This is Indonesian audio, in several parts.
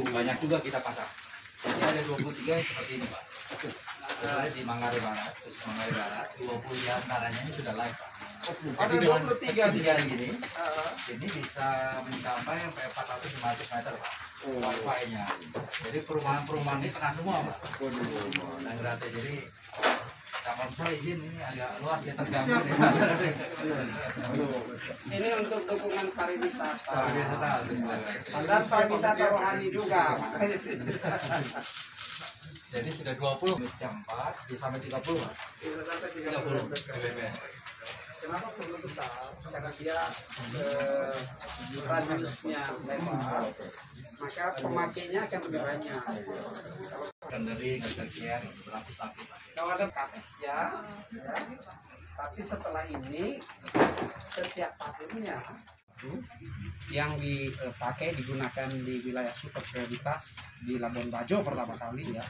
Banyak juga kita pasang. Jadi ada 23 yang seperti ini, Pak. Di Manggarai Barat, 20 diantaranya ini sudah live, Pak. Jadi dengan 23 gini, ini bisa mencapai sampai 400-500 meter, Pak. Wifi-nya. Jadi perumahan-perumahan ini kena semua, Pak. Dan gratis. Jadi konvoy izin ini agak luas ya, terganggu nih. Ini untuk dukungan pariwisata. Dan pariwisata rohani juga. Jadi sudah 20 jam 4 bisa sampai 30, Pak. Bisa sampai 30 Mbps. Kenapa perlu besar? Karena dia radiusnya lebar, maka pemakainya akan lebih banyak. Kendali, ngesekian, berlapis-lapis. Kalau ada kapas ya, tapi setelah ini setiap tahunnya yang dipakai digunakan di wilayah super prioritas di Labuan Bajo pertama kali ya,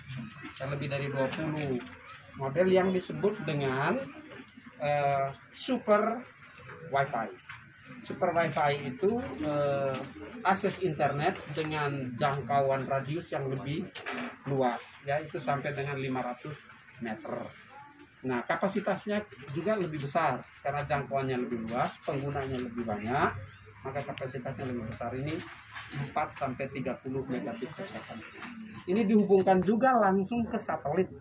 lebih dari 20 model yang disebut dengan super wifi. Super wifi itu akses internet dengan jangkauan radius yang lebih luas, yaitu sampai dengan 500 meter. Nah, kapasitasnya juga lebih besar karena jangkauannya lebih luas, penggunanya lebih banyak, maka kapasitasnya lebih besar. Ini 4 sampai 30 megabit per second. Ini dihubungkan juga langsung ke satelit,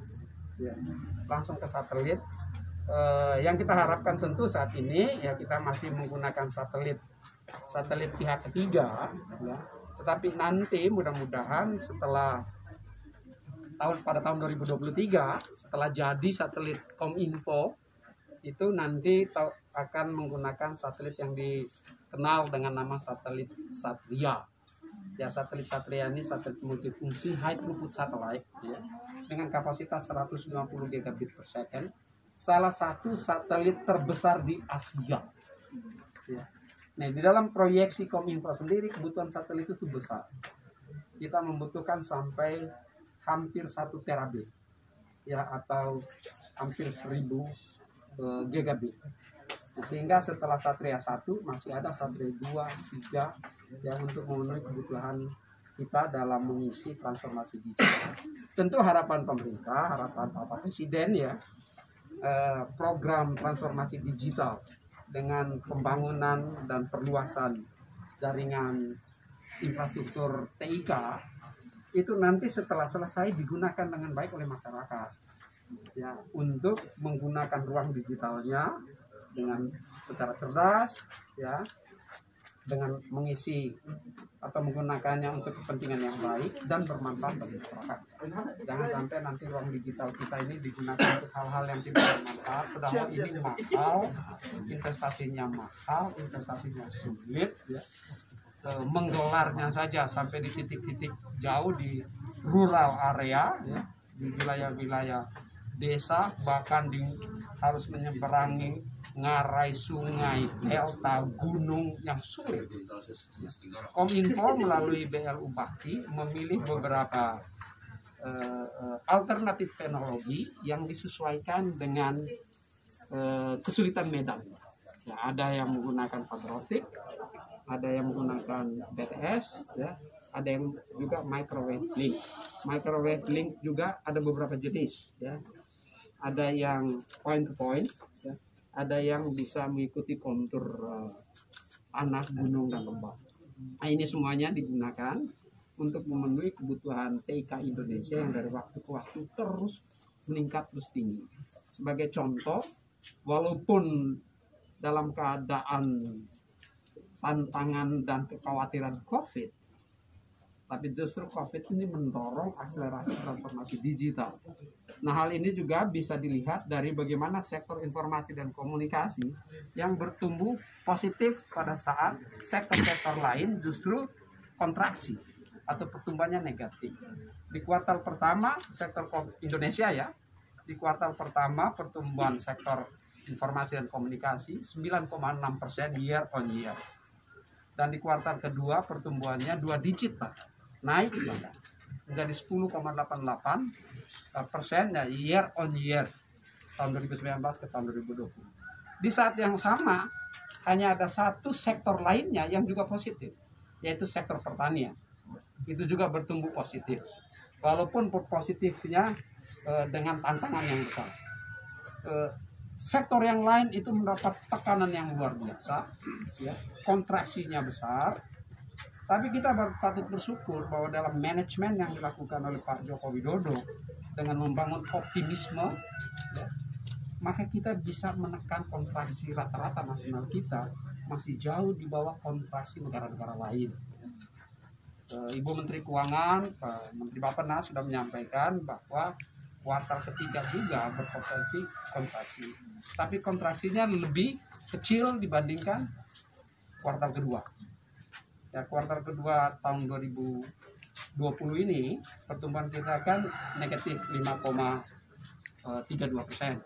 ya, langsung ke satelit. Yang kita harapkan tentu saat ini ya kita masih menggunakan satelit pihak ketiga, ya. Tetapi nanti mudah-mudahan pada tahun 2023 setelah jadi satelit Kominfo itu nanti akan menggunakan satelit yang dikenal dengan nama satelit Satria. Ya, satelit Satria ini satelit multifungsi high throughput satellite, ya, dengan kapasitas 150 gigabit per second. Salah satu satelit terbesar di Asia. Ya. Nah, di dalam proyeksi Kominfo sendiri kebutuhan satelit itu besar. Kita membutuhkan sampai hampir 1 terabit, ya, atau hampir 1000 gigabit. Nah, sehingga setelah Satria 1 masih ada Satria 2, 3 yang untuk memenuhi kebutuhan kita dalam mengisi transformasi digital. Tentu harapan pemerintah, harapan Bapak Presiden ya, program transformasi digital dengan pembangunan dan perluasan jaringan infrastruktur TIK itu nanti setelah selesai digunakan dengan baik oleh masyarakat, ya, untuk menggunakan ruang digitalnya dengan secara cerdas, ya, dengan mengisi atau menggunakannya untuk kepentingan yang baik dan bermanfaat bagi masyarakat. Jangan sampai nanti ruang digital kita ini digunakan untuk hal-hal yang tidak bermanfaat. Padahal ini mahal, investasinya sulit, ya. Menggelarnya saja sampai di titik-titik jauh di rural area, ya, di wilayah-wilayah desa, bahkan harus menyeberangi ngarai sungai, delta, gunung yang sulit. Kominfo melalui BLU Bakti memilih beberapa alternatif teknologi yang disesuaikan dengan kesulitan medan. Ya, ada yang menggunakan fiber optik, ada yang menggunakan BTS, ya, ada yang juga microwave link. Microwave link juga ada beberapa jenis, ya. Ada yang point to point, ya. Ada yang bisa mengikuti kontur tanah, gunung dan lembah. Nah, ini semuanya digunakan untuk memenuhi kebutuhan TIK Indonesia yang dari waktu ke waktu terus meningkat terus tinggi. Sebagai contoh, walaupun dalam keadaan tantangan dan kekhawatiran COVID, tapi justru COVID ini mendorong akselerasi transformasi digital. Nah, hal ini juga bisa dilihat dari bagaimana sektor informasi dan komunikasi yang bertumbuh positif pada saat sektor-sektor lain justru kontraksi atau pertumbuhannya negatif. Di kuartal pertama sektor Indonesia, ya, di kuartal pertama pertumbuhan sektor informasi dan komunikasi 9,6% year on year. Dan di kuartal kedua pertumbuhannya 2 digit, Pak. Naik bahkan menjadi 10,88% ya, year on year tahun 2019 ke tahun 2020. Di saat yang sama hanya ada satu sektor lainnya yang juga positif, yaitu sektor pertanian. Itu juga bertumbuh positif. Walaupun positifnya dengan tantangan yang besar. Sektor yang lain itu mendapat tekanan yang luar biasa, ya, kontraksinya besar. Tapi kita patut bersyukur bahwa dalam manajemen yang dilakukan oleh Pak Joko Widodo dengan membangun optimisme, ya, maka kita bisa menekan kontraksi rata-rata nasional kita masih jauh di bawah kontraksi negara-negara lain. Ibu Menteri Keuangan, Pak Menteri Bappenas sudah menyampaikan bahwa kuartal ketiga juga berpotensi kontraksi. Tapi kontraksinya lebih kecil dibandingkan kuartal kedua. Ya, kuartal kedua tahun 2020 ini pertumbuhan kita kan negatif 5,32%.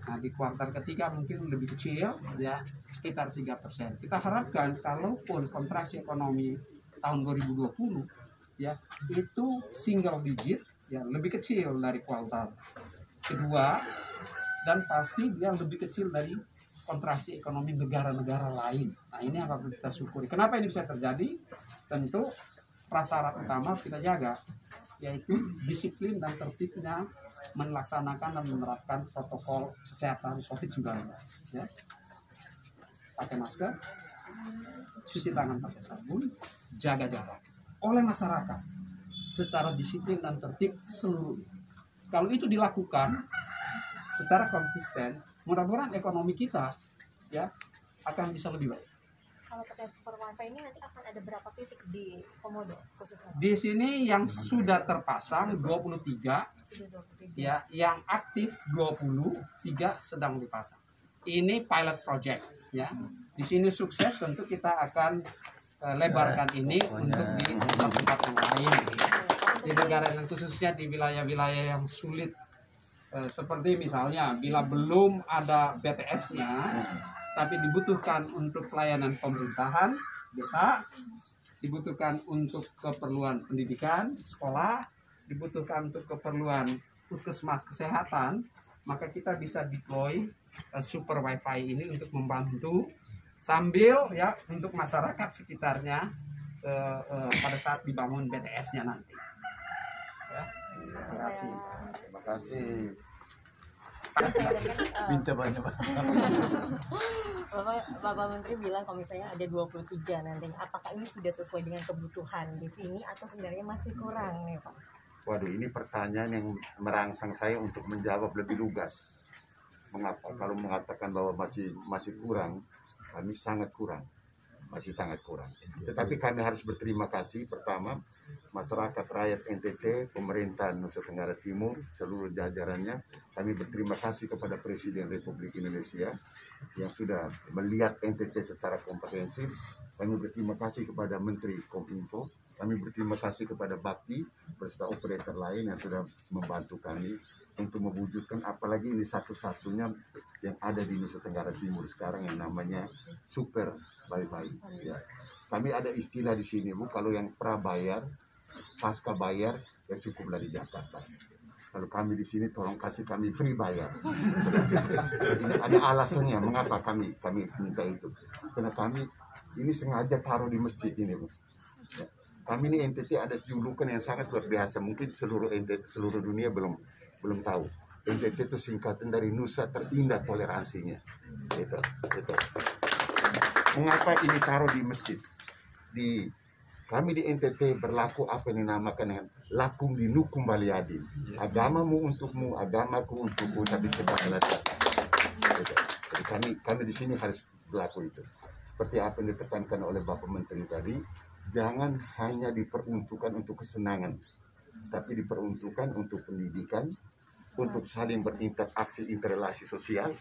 Nah, di kuartal ketiga mungkin lebih kecil, ya, sekitar 3%. Kita harapkan kalaupun kontraksi ekonomi tahun 2020, ya, itu single digit, ya, lebih kecil dari kuartal kedua, dan pasti dia lebih kecil dari kontraksi ekonomi negara-negara lain. Nah, ini yang harus kita syukuri. Kenapa ini bisa terjadi? Tentu prasyarat utama kita jaga, yaitu disiplin dan tertibnya melaksanakan dan menerapkan protokol kesehatan COVID-19. Ya. Pakai masker, cuci tangan pakai sabun, jaga jarak oleh masyarakat secara disiplin dan tertib seluruhnya. Kalau itu dilakukan secara konsisten, mudah-mudahan ekonomi kita, ya, akan bisa lebih baik. Kalau terkait super wifi ini nanti akan ada berapa titik di Komodo khususnya? Di sini yang sudah terpasang 23, Sudah 23. ya, yang aktif 23 sedang dipasang. Ini pilot project, ya. Di sini sukses tentu kita akan lebarkan ini untuk di tempat-tempat yang lain, di negara yang khususnya di wilayah-wilayah yang sulit. Seperti misalnya bila belum ada BTS-nya, tapi dibutuhkan untuk pelayanan pemerintahan, desa, dibutuhkan untuk keperluan pendidikan, sekolah, dibutuhkan untuk keperluan puskesmas kesehatan, maka kita bisa deploy super wifi ini untuk membantu sambil, ya, untuk masyarakat sekitarnya pada saat dibangun BTS-nya nanti. Ya, terima kasih. Terima kasih. Minta banyak, Pak. Bapak Menteri bilang kalau misalnya ada 23 nanti, apakah ini sudah sesuai dengan kebutuhan di sini atau sebenarnya masih kurang nih, Pak? Waduh, ini pertanyaan yang merangsang saya untuk menjawab lebih lugas. Mengapa? Kalau mengatakan bahwa masih kurang, kami sangat kurang. Masih sangat kurang. Tetapi kami harus berterima kasih pertama masyarakat rakyat NTT, pemerintah Nusa Tenggara Timur, seluruh jajarannya. Kami berterima kasih kepada Presiden Republik Indonesia yang sudah melihat NTT secara komprehensif. Kami berterima kasih kepada Menteri Kominfo. Kami berterima kasih kepada Bakti beserta operator lain yang sudah membantu kami untuk mewujudkan, apalagi ini satu-satunya yang ada di Nusa Tenggara Timur sekarang yang namanya super wifi. Ya. Kami ada istilah di sini, Bu, kalau yang prabayar, pasca bayar, ya cukuplah di Jakarta. Kalau kami di sini tolong kasih kami free bayar. Ada alasannya mengapa kami minta itu. Karena kami ini sengaja taruh di masjid ini, Bu. Ya. Kami ini NTT ada julukan yang sangat luar biasa. Mungkin seluruh dunia belum tahu. NTT itu singkatan dari Nusa Terindah Toleransinya. Itu. Mengapa ini taruh di masjid? Kami di NTT berlaku apa yang dinamakan dengan lakum dinukum waliyadin. Agamamu untukmu, agamaku untukku, tapi kita selesai. Jadi kami di sini harus berlaku itu. Seperti apa yang ditekankan oleh Bapak Menteri tadi, jangan hanya diperuntukkan untuk kesenangan, tapi diperuntukkan untuk pendidikan, untuk saling berinteraksi, interrelasi sosial,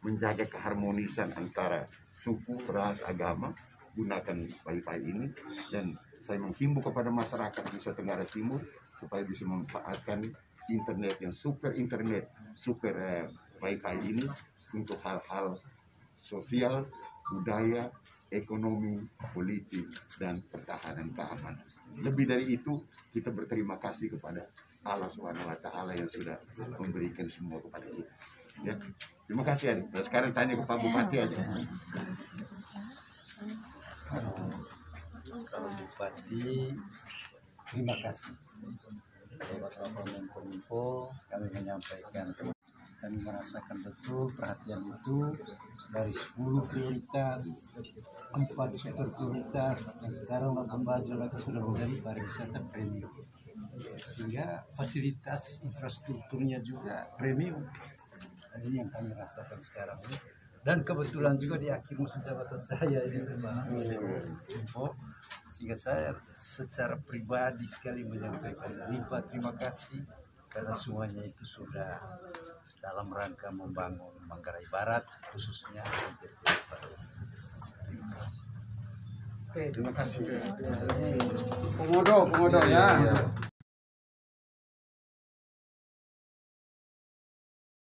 menjaga keharmonisan antara suku, ras, agama, gunakan wifi ini. Dan saya menghimbau kepada masyarakat Nusa Tenggara Timur supaya bisa memanfaatkan internet yang super wifi ini untuk hal-hal sosial, budaya, ekonomi, politik, dan pertahanan keamanan. Lebih dari itu, kita berterima kasih kepada Allah SWT yang sudah memberikan semua kepada kita. Ya. Terima kasih, Adi. Sekarang tanya ke Pak Bupati aja. Kalau Bupati, terima kasih. Lewat Bapak Menkominfo kami menyampaikan, kami merasakan betul perhatian itu dari 10 prioritas, 4 sektor prioritas, dan sekarang Labuan Bajo lagi sudah menjadi pariwisata premium. Sehingga fasilitas infrastrukturnya juga premium. Dan ini yang kami rasakan sekarang ini. Dan kebetulan juga di akhir masa jabatan saya ini Pak Menko, sehingga saya secara pribadi sekali menyampaikan lipat terima kasih karena semuanya itu sudah dalam rangka membangun Manggarai Barat khususnya untuk terima kasih. Oke, terima kasih. Komodo ya.